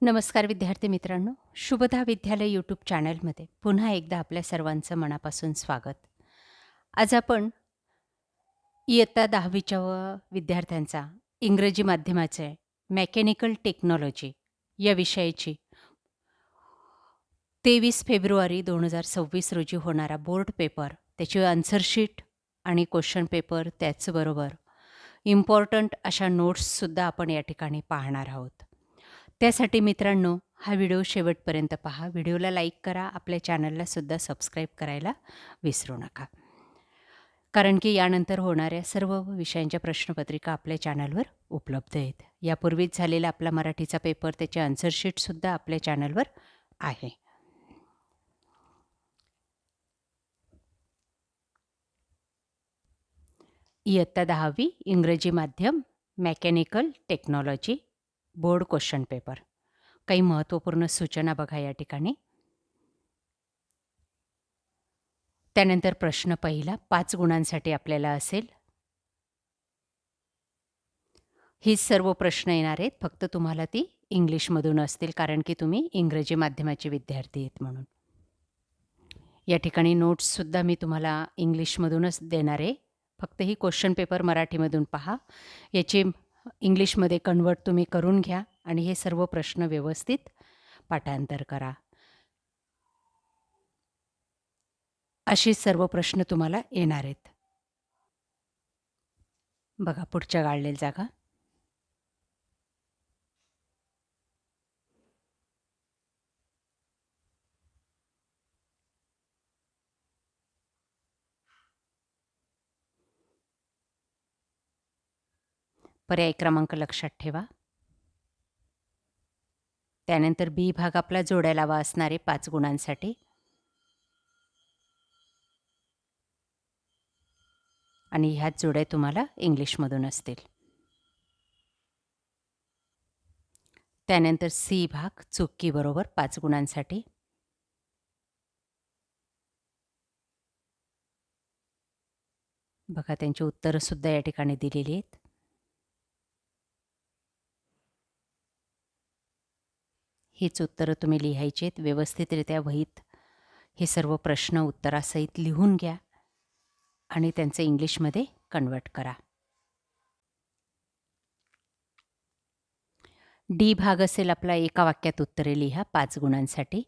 नमस्कार विद्यार्थी मित्रांनो, शुभदा विद्यालय यूट्यूब चॅनलमध्ये पुन्हा एकदा आपल्या सर्वांचं मनापासून स्वागत. आज आपण इयत्ता 10वीच्या विद्यार्थ्यांचा इंग्रजी माध्यमाचे मेकॅनिकल टेक्नॉलॉजी या विषयाची 23 फेब्रुवारी 2026 रोजी होणारा बोर्ड पेपर, त्याची आन्सरशीट आणि क्वेश्चन पेपर त्याचबरोबर इम्पॉर्टंट अशा नोट्ससुद्धा आपण या ठिकाणी पाहणार आहोत. त्यासाठी मित्रांनो, हा व्हिडिओ शेवटपर्यंत पहा. व्हिडिओला लाईक करा, आपल्या चॅनललासुद्धा सबस्क्राईब करायला विसरू नका. कारण की यानंतर होणाऱ्या सर्व विषयांच्या प्रश्नपत्रिका आपल्या चॅनलवर उपलब्ध आहेत. यापूर्वीच झालेला आपला मराठीचा पेपर, त्याचे आन्सरशीटसुद्धा आपल्या चॅनलवर आहे. इयत्ता 10वी इंग्रजी माध्यम mechanical technology board question paper. काही महत्त्वपूर्ण सूचना बघा या ठिकाणी. त्यानंतर प्रश्न पहिला 5 गुणांसाठी आपल्याला असेल. हीच सर्व प्रश्न येणार आहेत, फक्त तुम्हाला ती इंग्लिशमधून असतील, कारण की तुम्ही इंग्रजी माध्यमाचे विद्यार्थी आहेत म्हणून. या ठिकाणी नोट्ससुद्धा मी तुम्हाला इंग्लिशमधूनच देणार आहे. फक्त ही क्वेश्चन पेपर मराठीमधून पहा. याची इंग्लिशमध्ये कन्वर्ट तुम्ही करून घ्या आणि हे सर्व प्रश्न व्यवस्थित पाठांतर करा. असे सर्व प्रश्न तुम्हाला येणार आहेत. बघा पुढच्या गाळलेली जागा. पर्याय क्रमांक लक्षात ठेवा. त्यानंतर बी भाग आपला जोड्या लावा असणारे 5 गुणांसाठी. आणि ह्याच जोड्या तुम्हाला इंग्लिशमधून असतील. त्यानंतर सी भाग चुकी बरोबर 5 गुणांसाठी. बघा त्यांची उत्तरंसुद्धा या ठिकाणी दिलेली आहेत. हीच उत्तरं तुम्ही लिहायची आहेत व्यवस्थितरित्या वहीत. हे सर्व प्रश्न उत्तरासहित लिहून घ्या आणि त्यांचं इंग्लिशमध्ये कन्वर्ट करा. डी भाग असेल आपला एका वाक्यात उत्तरे लिहा 5 गुणांसाठी.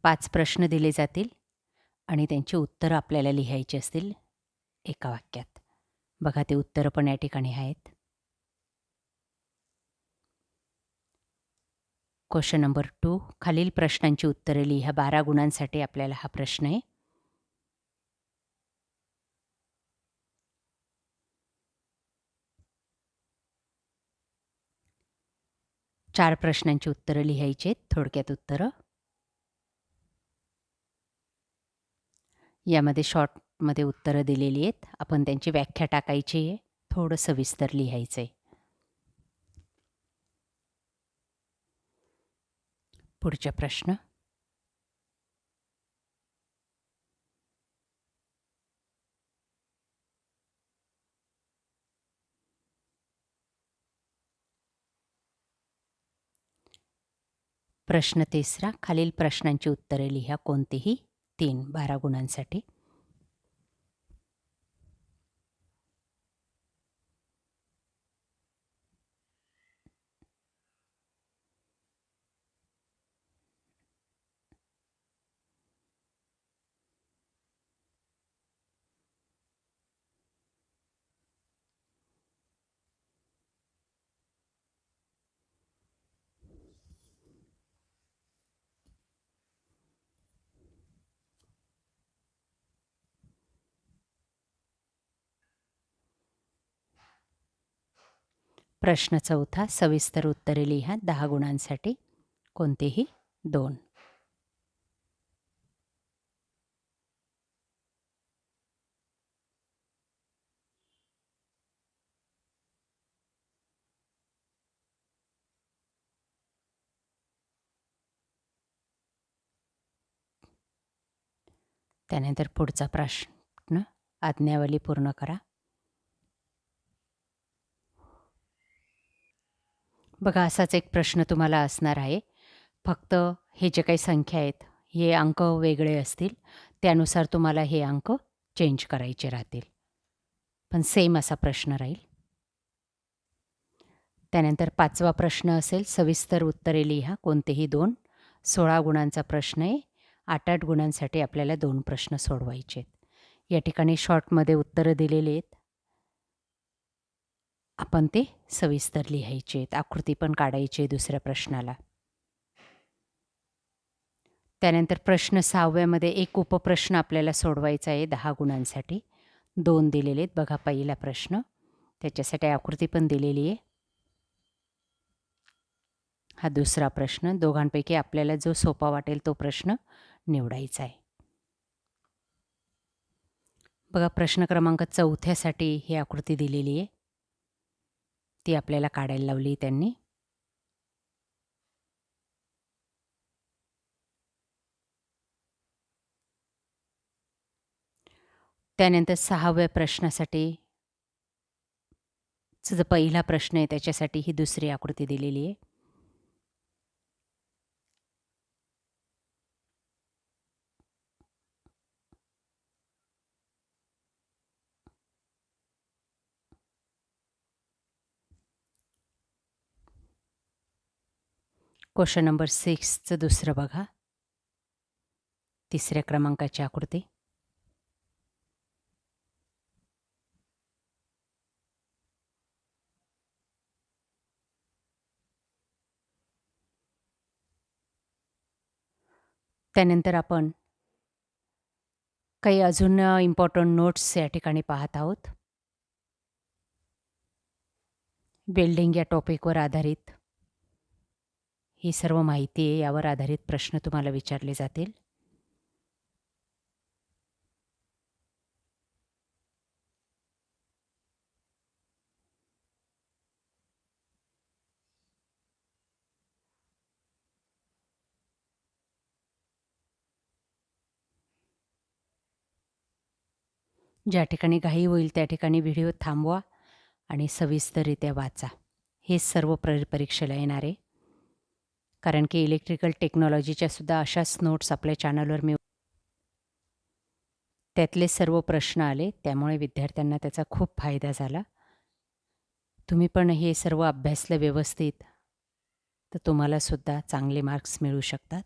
पाच प्रश्न दिले जातील आणि त्यांची उत्तरं आपल्याला लिहायची असतील एका वाक्यात. बघा ते उत्तरं पण या ठिकाणी आहेत. क्वेश्चन नंबर 2, खालील प्रश्नांची उत्तरे लिहा. 12 गुणांसाठी आपल्याला हा प्रश्न आहे. चार प्रश्नांची उत्तरं लिहायची आहेत, थोडक्यात उत्तरं. यामध्ये शॉर्टमध्ये उत्तरं दिलेली आहेत. आपण त्यांची व्याख्या टाकायची आहे, थोडं सविस्तर लिहायचं आहे. पुढचा प्रश्न. प्रश्न तिसरा, खालील प्रश्नांची उत्तरे लिहा कोणतीही 3, 12 गुणांसाठी. प्रश्न चौथा, सविस्तर उत्तरे लिहा 10 गुणांसाठी, कोणतेही 2. त्यानंतर पुढचा प्रश्न, आज्ञावली पूर्ण करा. बघा असाच एक प्रश्न तुम्हाला असणार आहे. फक्त हे जे काही संख्या आहेत, हे अंक वेगळे असतील. त्यानुसार तुम्हाला हे अंक चेंज करायचे राहतील. पण सेम असा प्रश्न राहील. त्यानंतर 5वा प्रश्न असेल, सविस्तर उत्तरे लिहा. कोणतेही 2. 16 गुणांचा प्रश्न आहे. 8-8 गुणांसाठी आपल्याला 2 प्रश्न सोडवायचे आहेत. या ठिकाणी शॉर्टमध्ये उत्तरं दिलेली आहेत. आपण ते सविस्तर लिहायचे आहेत. आकृती पण काढायची आहे दुसऱ्या प्रश्नाला. त्यानंतर प्रश्न 6व्यामध्ये एक उपप्रश्न आपल्याला सोडवायचा आहे 10 गुणांसाठी. 2 दिलेले आहेत. बघा पहिला प्रश्न. त्याच्यासाठी आकृती पण दिलेली आहे. हा दुसरा प्रश्न. दोघांपैकी आपल्याला जो सोपा वाटेल तो प्रश्न निवडायचा आहे. बघा प्रश्न क्रमांक 4थ्यासाठी ही आकृती दिलेली आहे. ती आपल्याला काढायला लावली त्यांनी. त्यानंतर 6व्या प्रश्नासाठी जो पहिला प्रश्न आहे त्याच्यासाठी ही दुसरी आकृती दिलेली आहे. क्वेश्चन नंबर 6चं दुसरं बघा. तिसऱ्या क्रमांकाची आकृती. त्यानंतर आपण काही अजून इम्पॉर्टंट नोट्स या ठिकाणी पाहत आहोत. बिल्डिंग या टॉपिकवर आधारित ही सर्व माहिती आहे. यावर आधारित प्रश्न तुम्हाला विचारले जातील. ज्या ठिकाणी घाई होईल त्या ठिकाणी व्हिडिओ थांबवा आणि सविस्तररित्या वाचा. हे सर्व परीक्षेला येणार आहे. कारण की इलेक्ट्रिकल टेक्नॉलॉजीच्या सुद्धा अशाच नोट्स आपल्या चॅनलवर त्यातले सर्व प्रश्न आले. त्यामुळे विद्यार्थ्यांना त्याचा खूप फायदा झाला. तुम्ही पण हे सर्व अभ्यासलं व्यवस्थित तर तुम्हाला सुद्धा चांगले मार्क्स मिळू शकतात.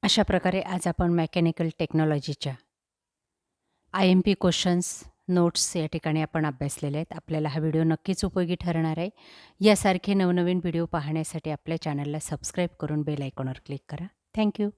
अशा प्रकारे आज आपण मेकॅनिकल टेक्नॉलॉजीच्या IMP क्वेश्चन्स, नोट्स या ठिकाणी आपण अभ्यासलेले आहेत. आपल्याला हा व्हिडिओ नक्कीच उपयोगी ठरणार आहे. यासारखे नवनवीन व्हिडिओ पाहण्यासाठी आपल्या चॅनलला सबस्क्राईब करून बेल आयकॉनवर क्लिक करा. Thank you.